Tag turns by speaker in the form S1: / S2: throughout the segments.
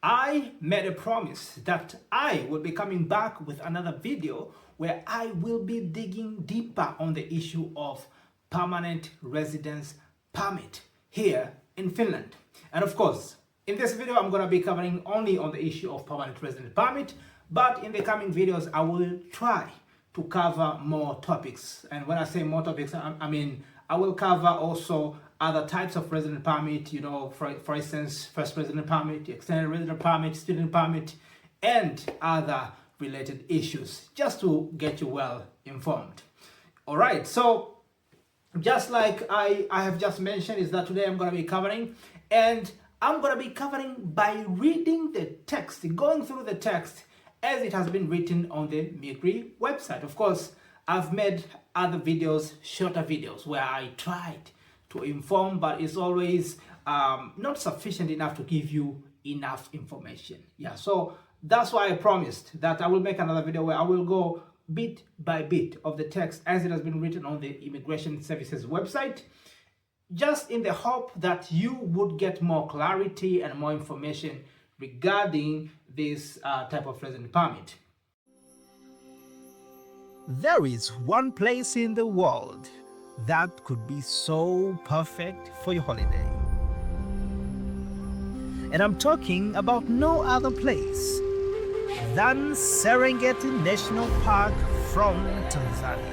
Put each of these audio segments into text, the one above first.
S1: I made a promise that I will be coming back with another video where I will be digging deeper on the issue of permanent residence permit here in Finland. And of course, in this video, I'm going to be covering only on the issue of permanent residence permit, but in the coming videos, I will try to cover more topics. And when I say more topics, I mean, I will cover also other types of resident permit, for instance, first resident permit, extended resident permit, student permit, and other related issues, just to get you well informed. All right, so just like I have just mentioned, is that today I'm going to be covering, and I'm going to be covering by reading the text, going through the text as it has been written on the Migri website. Of course, I've made other videos, shorter videos, where I tried to inform, but it's always not sufficient enough to give you enough information. Yeah, so that's why I promised that I will make another video where I will go bit by bit of the text as it has been written on the Immigration Services website, just in the hope that you would get more clarity and more information regarding this type of resident permit. There is one place in the world that could be so perfect for your holiday. And I'm talking about no other place than Serengeti National Park from Tanzania.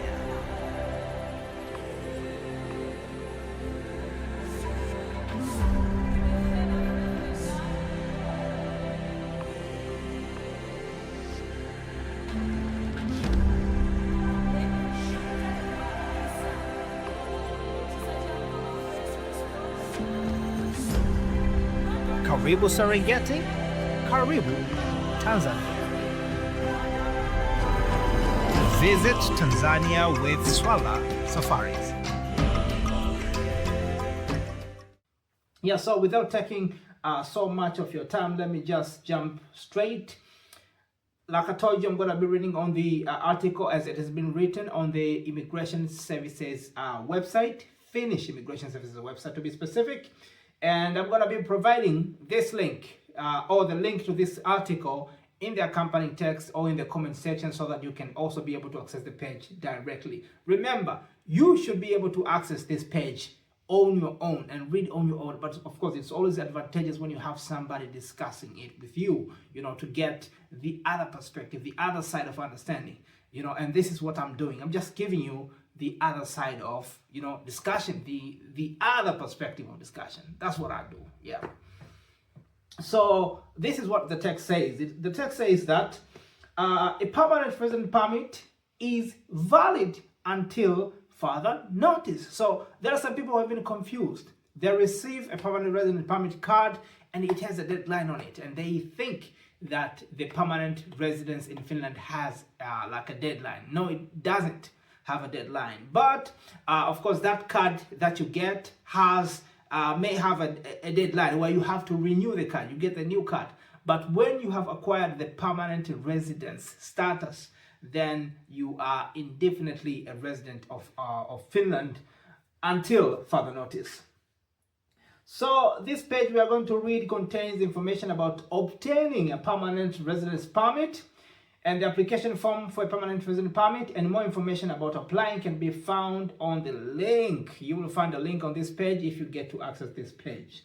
S1: Karibu Serengeti, Karibu Tanzania. Visit Tanzania with Swala Safaris. Yeah, so without taking so much of your time, let me just jump straight. Like I told you, I'm going to be reading on the article as it has been written on the Immigration Services website, Finnish Immigration Services website to be specific. And I'm going to be providing this link or the link to this article in the accompanying text or in the comment section so that you can also be able to access the page directly. Remember, you should be able to access this page on your own and read on your own. But of course, it's always advantageous when you have somebody discussing it with you, to get the other perspective, the other side of understanding, and this is what I'm doing. I'm just giving you the other side of discussion, the other perspective of discussion. That's what I do. Yeah. So this is what the text says. The text says that a permanent resident permit is valid until further notice. So there are some people who have been confused. They receive a permanent resident permit card and it has a deadline on it, and they think that the permanent residence in Finland has like a deadline. No, it doesn't have a deadline, but of course that card that you get has may have a deadline where you have to renew the card. You get the new card, but when you have acquired the permanent residence status, then you are indefinitely a resident of Finland until further notice. So this page we are going to read contains information about obtaining a permanent residence permit and the application form for a permanent resident permit, and more information about applying can be found on the link. You will find a link on this page if you get to access this page.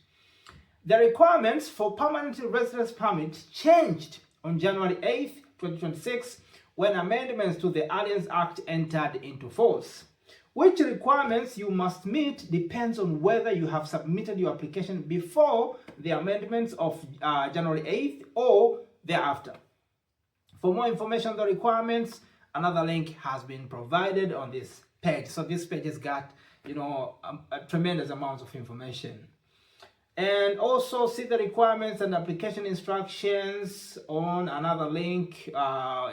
S1: The requirements for permanent residence permit changed on January 8th, 2026, when amendments to the Aliens Act entered into force. Which requirements you must meet depends on whether you have submitted your application before the amendments of January 8th or thereafter. For more information on the requirements, another link has been provided on this page. So this page has got, a tremendous amount of information. And also see the requirements and application instructions on another link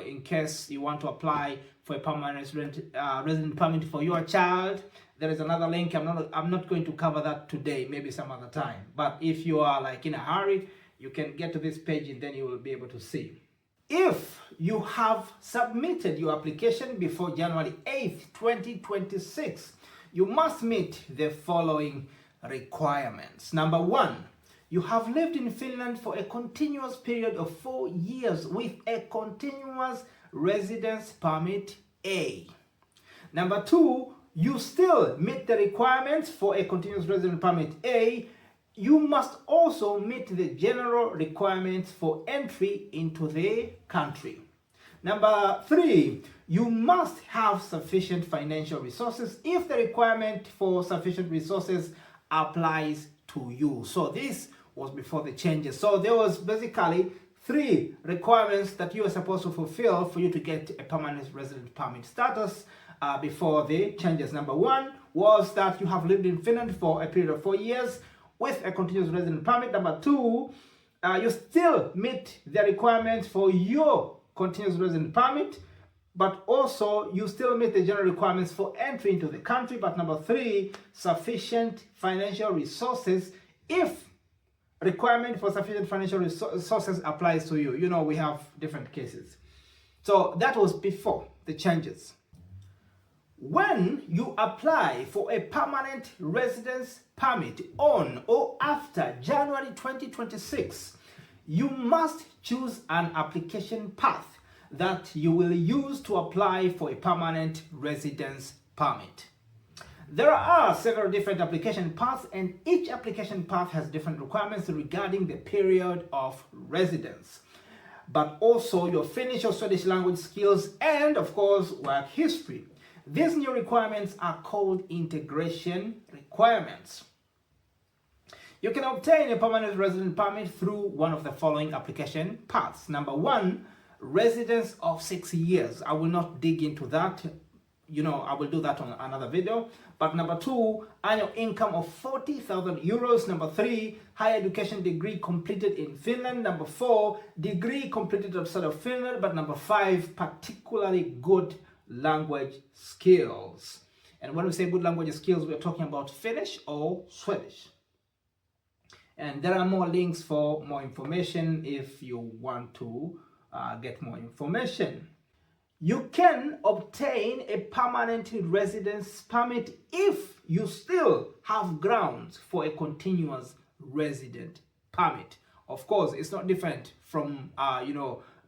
S1: in case you want to apply for a permanent resident permit for your child. There is another link. I'm not going to cover that today, maybe some other time. But if you are like in a hurry, you can get to this page and then you will be able to see. If you have submitted your application before January 8th, 2026, you must meet the following requirements. Number one, You have lived in Finland for a continuous period of 4 years with a continuous residence permit A. Number 2, you still meet the requirements for a continuous residence permit A. You must also meet the general requirements for entry into the country. Number 3, you must have sufficient financial resources if the requirement for sufficient resources applies to you. So this was before the changes. So there was basically 3 requirements that you were supposed to fulfill for you to get a permanent resident permit status before the changes. Number 1 was that you have lived in Finland for a period of 4 years with a continuous resident permit. Number 2, you still meet the requirements for your continuous resident permit, but also you still meet the general requirements for entry into the country. But number 3, sufficient financial resources if requirement for sufficient financial resources applies to you. You know, we have different cases. So that was before the changes. When you apply for a permanent residence permit on or after January 2026, you must choose an application path that you will use to apply for a permanent residence permit. There are several different application paths, and each application path has different requirements regarding the period of residence, but also your Finnish or Swedish language skills and, of course, work history. These new requirements are called integration requirements. You can obtain a permanent resident permit through one of the following application paths. Number 1, residence of 6 years. I will not dig into that. You know, I will do that on another video. But number 2, annual income of 40,000 euros. Number 3, higher education degree completed in Finland. Number 4, degree completed outside of Finland. But number 5, particularly good language skills. And when we say good language skills, we're talking about Finnish or Swedish. And there are more links for more information if you want to get more information. You can obtain a permanent residence permit if you still have grounds for a continuous resident permit. Of course, it's not different from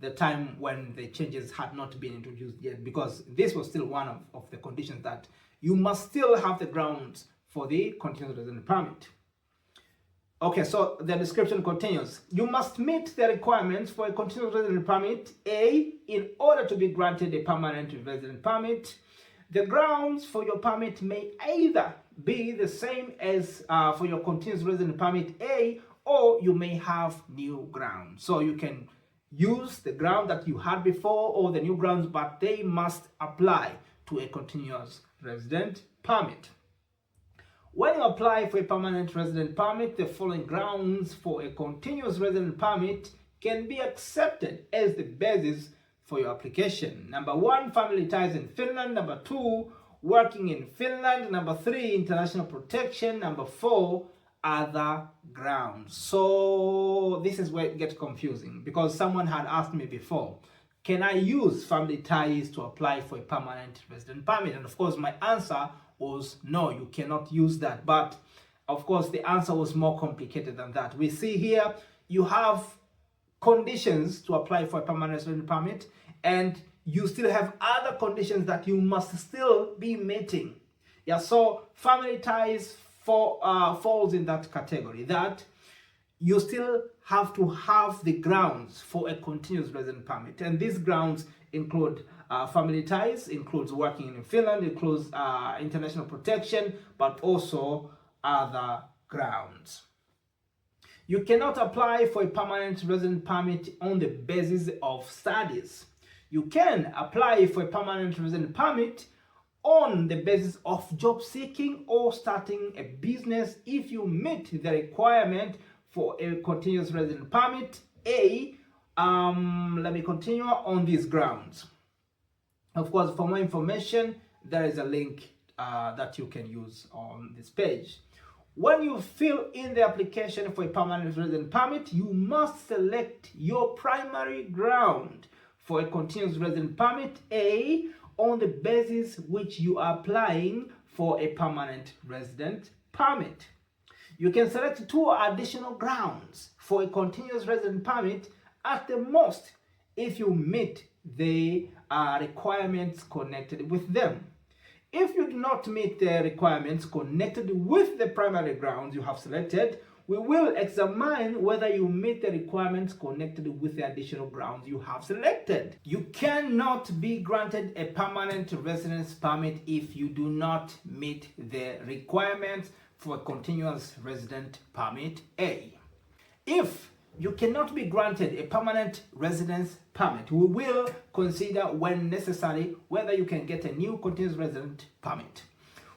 S1: the time when the changes had not been introduced yet, because this was still one of the conditions that you must still have the grounds for the continuous resident permit. Okay, so the description continues. You must meet the requirements for a continuous resident permit A in order to be granted a permanent resident permit. The grounds for your permit may either be the same as for your continuous resident permit A, or you may have new grounds. So you can use the ground that you had before or the new grounds, but they must apply to a continuous resident permit. When you apply for a permanent resident permit, the following grounds for a continuous resident permit can be accepted as the basis for your application. Number 1, family ties in Finland. Number 2, working in Finland. Number 3, international protection. Number 4, other grounds. So this is where it gets confusing, because someone had asked me before, can I use family ties to apply for a permanent resident permit? And of course my answer was no, you cannot use that. But of course the answer was more complicated than that. We see here you have conditions to apply for a permanent resident permit, and you still have other conditions that you must still be meeting. Yeah, so family ties falls in that category, that you still have to have the grounds for a continuous resident permit. And these grounds include family ties, includes working in Finland, includes international protection, but also other grounds. You cannot apply for a permanent resident permit on the basis of studies. You can apply for a permanent resident permit on the basis of job seeking or starting a business if you meet the requirement for a continuous resident permit A. Let me continue on these grounds. Of course, for more information, there is a link that you can use on this page. When you fill in the application for a permanent resident permit, you must select your primary ground for a continuous resident permit A on the basis which you are applying for a permanent resident permit. You can select 2 additional grounds for a continuous resident permit at the most if you meet the requirements connected with them. If you do not meet the requirements connected with the primary grounds you have selected, we will examine whether you meet the requirements connected with the additional grounds you have selected. You cannot be granted a permanent residence permit if you do not meet the requirements for a continuous resident permit A. If you cannot be granted a permanent residence permit, we will consider when necessary whether you can get a new continuous resident permit.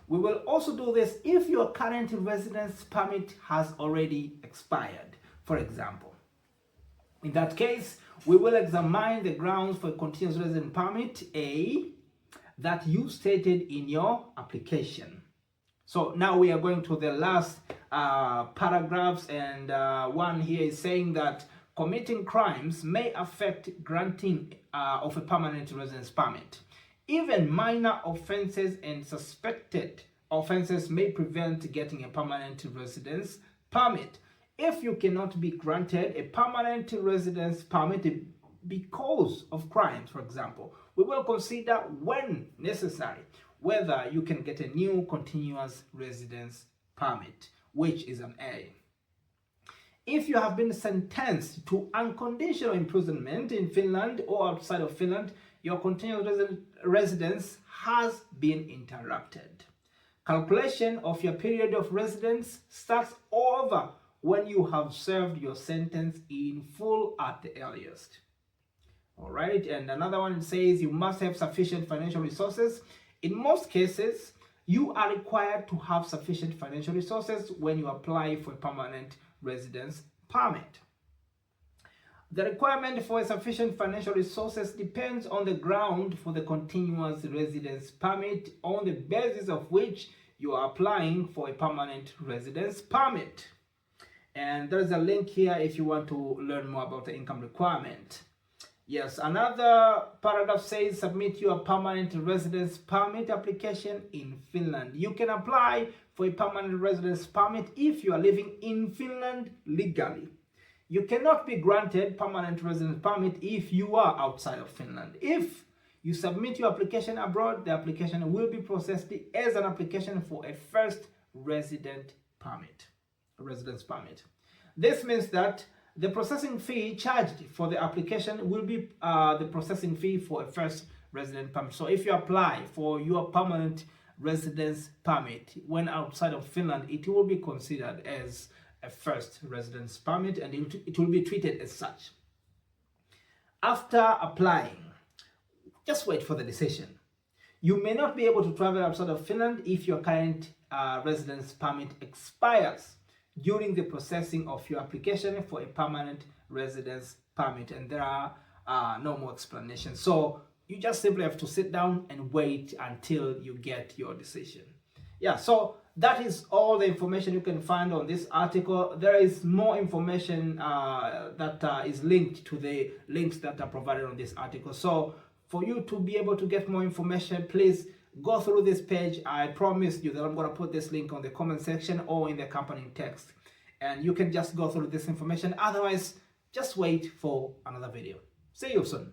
S1: We will also do this if your current residence permit has already expired, for example. In that case, we will examine the grounds for a continuous resident permit A that you stated in your application. So now we are going to the last paragraphs, and one here is saying that committing crimes may affect granting of a permanent residence permit. Even minor offenses and suspected offenses may prevent getting a permanent residence permit. If you cannot be granted a permanent residence permit because of crimes, for example, we will consider when necessary whether you can get a new continuous residence permit, which is an A. If you have been sentenced to unconditional imprisonment in Finland or outside of Finland, your continuous residence has been interrupted. Calculation of your period of residence starts over when you have served your sentence in full at the earliest. All right, and another one says you must have sufficient financial resources. In most cases, you are required to have sufficient financial resources when you apply for a permanent residence permit. The requirement for sufficient financial resources depends on the ground for the continuous residence permit on the basis of which you are applying for a permanent residence permit. And there's a link here if you want to learn more about the income requirement. Yes, another paragraph says submit your permanent residence permit application in Finland. You can apply for a permanent residence permit if you are living in Finland legally. You cannot be granted permanent residence permit if you are outside of Finland. If you submit your application abroad, the application will be processed as an application for a first residence permit. This means that the processing fee charged for the application will be the processing fee for a first resident permit. So if you apply for your permanent residence permit when outside of Finland, it will be considered as a first residence permit and it will be treated as such. After applying, just wait for the decision. You may not be able to travel outside of Finland if your current residence permit expires during the processing of your application for a permanent residence permit, and there are no more explanations. So you just simply have to sit down and wait until you get your decision. Yeah, so that is all the information you can find on this article. There is more information that is linked to the links that are provided on this article. So for you to be able to get more information, please go through this page. I promised you that I'm going to put this link on the comment section or in the accompanying text, and you can just go through this information. Otherwise, just wait for another video. See you soon.